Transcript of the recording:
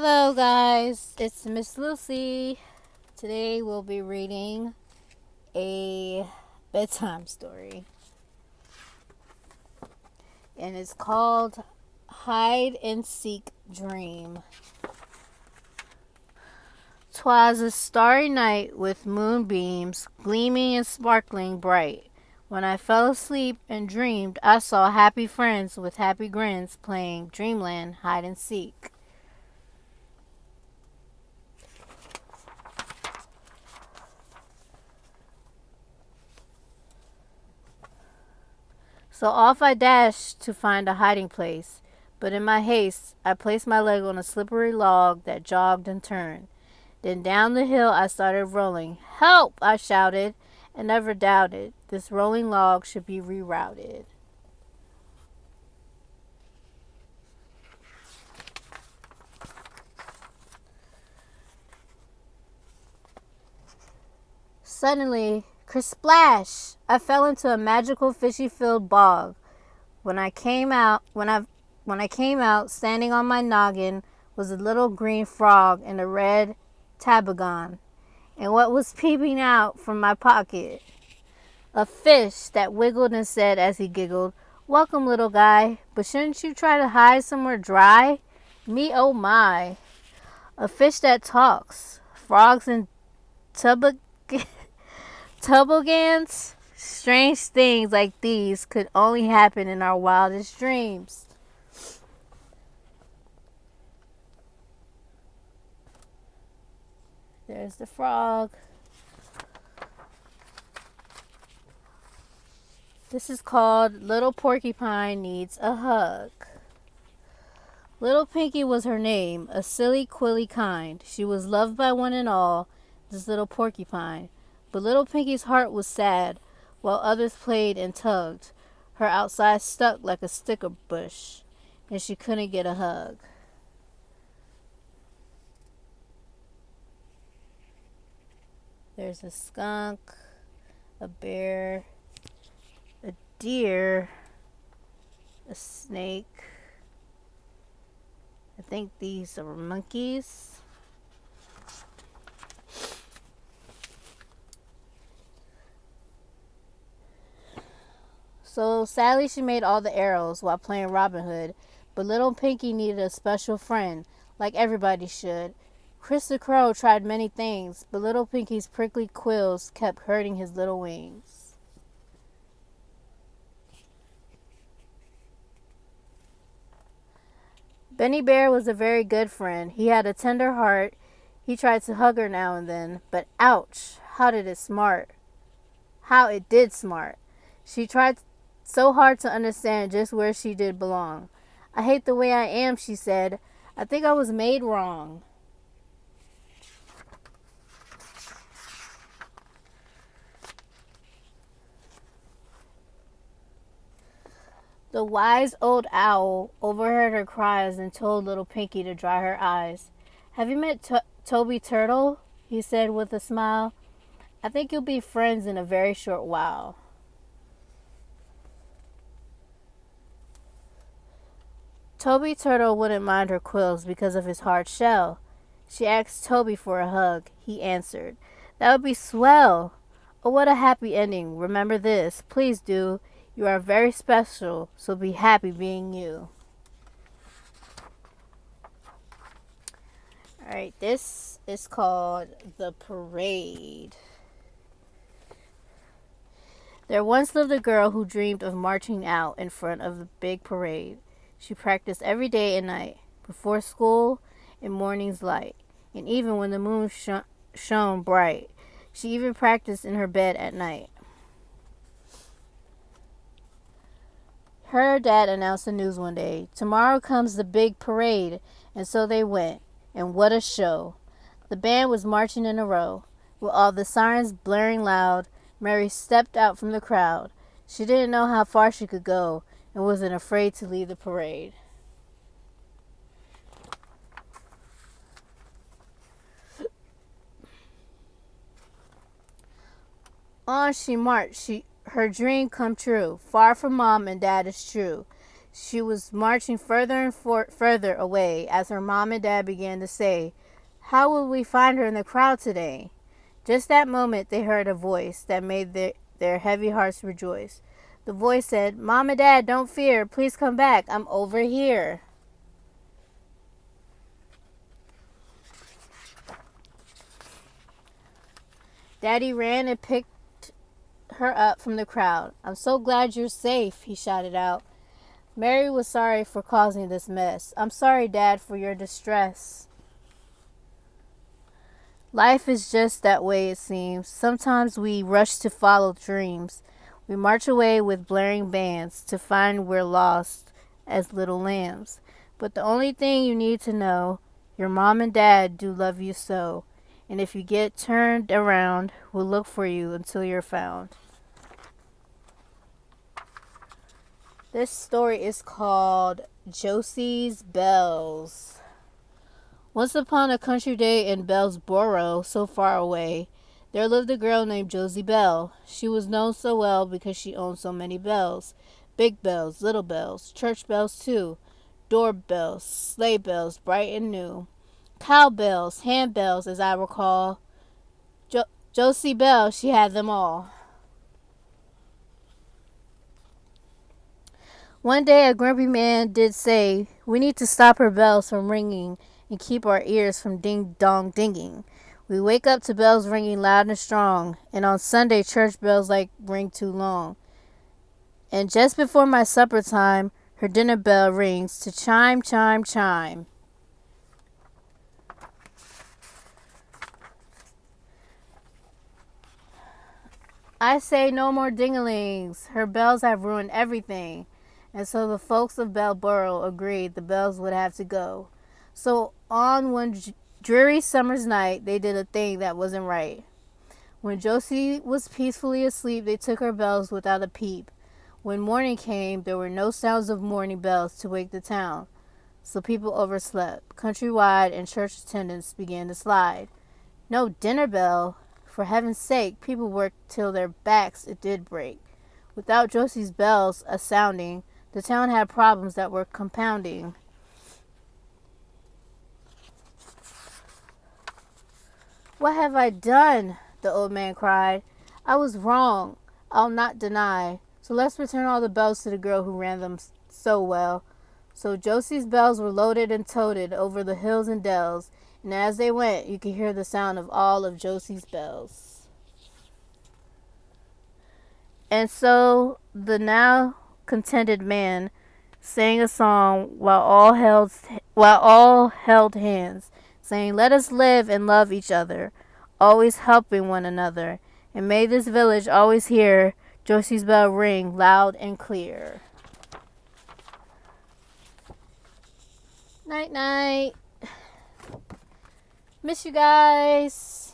Hello, guys. It's Miss Lucy. Today we'll be reading a bedtime story, and it's called Hide and Seek Dream. 'Twas a starry night with moonbeams gleaming and sparkling bright. When I fell asleep and dreamed, I saw happy friends with happy grins playing Dreamland Hide and Seek. So off I dashed to find a hiding place, but in my haste I placed my leg on a slippery log that jogged and turned. Then down the hill I started rolling. "Help!" I shouted, and never doubted this rolling log should be rerouted. Suddenly, kersplash! I fell into a magical fishy-filled bog. When I came out, standing on my noggin was a little green frog in a red tabagon. And what was peeping out from my pocket? A fish that wiggled and said as he giggled, "Welcome, little guy, but shouldn't you try to hide somewhere dry? Me, oh my." A fish that talks. Frogs and toboggans. Strange things like these could only happen in our wildest dreams. There's the frog. This is called Little Porcupine Needs a Hug. Little Pinky was her name, a silly, quilly kind. She was loved by one and all, this little porcupine. But little Pinky's heart was sad, while others played and tugged. Her outside stuck like a sticker bush, and she couldn't get a hug. There's a skunk, a bear, a deer, a snake. I think these are monkeys. So sadly she made all the arrows while playing Robin Hood, but little Pinky needed a special friend, like everybody should. Chris the Crow tried many things, but little Pinky's prickly quills kept hurting his little wings. Benny Bear was a very good friend. He had a tender heart. He tried to hug her now and then, but ouch, how it did smart. She tried so hard to understand just where she did belong. "I hate the way I am," she said. "I think I was made wrong." The wise old owl overheard her cries and told little Pinky to dry her eyes. "Have you met Toby Turtle?" he said with a smile. "I think you'll be friends in a very short while." Toby Turtle wouldn't mind her quills because of his hard shell. She asked Toby for a hug. He answered, "That would be swell. Oh, what a happy ending. Remember this. Please do. You are very special, so be happy being you." Alright, this is called The Parade. There once lived a girl who dreamed of marching out in front of the big parade. She practiced every day and night, before school, in morning's light, and even when the moon shone bright. She even practiced in her bed at night. Her dad announced the news one day. "Tomorrow comes the big parade," and so they went. And what a show! The band was marching in a row. With all the sirens blaring loud, Mary stepped out from the crowd. She didn't know how far she could go and wasn't afraid to lead the parade. On she marched, her dream come true. Far from mom and dad is true. She was marching further and further away as her mom and dad began to say, "How will we find her in the crowd today?" Just that moment they heard a voice that made their heavy hearts rejoice. The voice said, "Mom and Dad, don't fear. Please come back. I'm over here." Daddy ran and picked her up from the crowd. "I'm so glad you're safe," he shouted out. Mary was sorry for causing this mess. "I'm sorry, Dad, for your distress." Life is just that way, it seems. Sometimes we rush to follow dreams. We march away with blaring bands to find we're lost as little lambs. But the only thing you need to know, your mom and dad do love you so. And if you get turned around, we'll look for you until you're found. This story is called Josie's Bells. Once upon a country day in Bellsboro, so far away, there lived a girl named Josie Bell. She was known so well because she owned so many bells. Big bells, little bells, church bells too, doorbells, sleigh bells, bright and new, cowbells, handbells, as I recall. Josie Bell, she had them all. One day a grumpy man did say, "We need to stop her bells from ringing and keep our ears from ding-dong dinging. We wake up to bells ringing loud and strong, and on Sunday church bells like ring too long. And just before my supper time, her dinner bell rings to chime, chime, chime." I say no more dinglings. Her bells have ruined everything. And so the folks of Bellborough agreed the bells would have to go. So on one dreary summer's night, they did a thing that wasn't right. When Josie was peacefully asleep, they took her bells without a peep. When morning came, there were no sounds of morning bells to wake the town. So people overslept. Countrywide and church attendance began to slide. No dinner bell? For heaven's sake, people worked till their backs it did break. Without Josie's bells a-sounding, the town had problems that were compounding. "What have I done?" the old man cried. "I was wrong, I'll not deny. So let's return all the bells to the girl who ran them so well." So Josie's bells were loaded and toted over the hills and dells, and as they went, you could hear the sound of all of Josie's bells. And so the now contented man sang a song while all held hands, saying, "Let us live and love each other, always helping one another, and may this village always hear Josie's bell ring loud and clear." Night night. Miss you guys.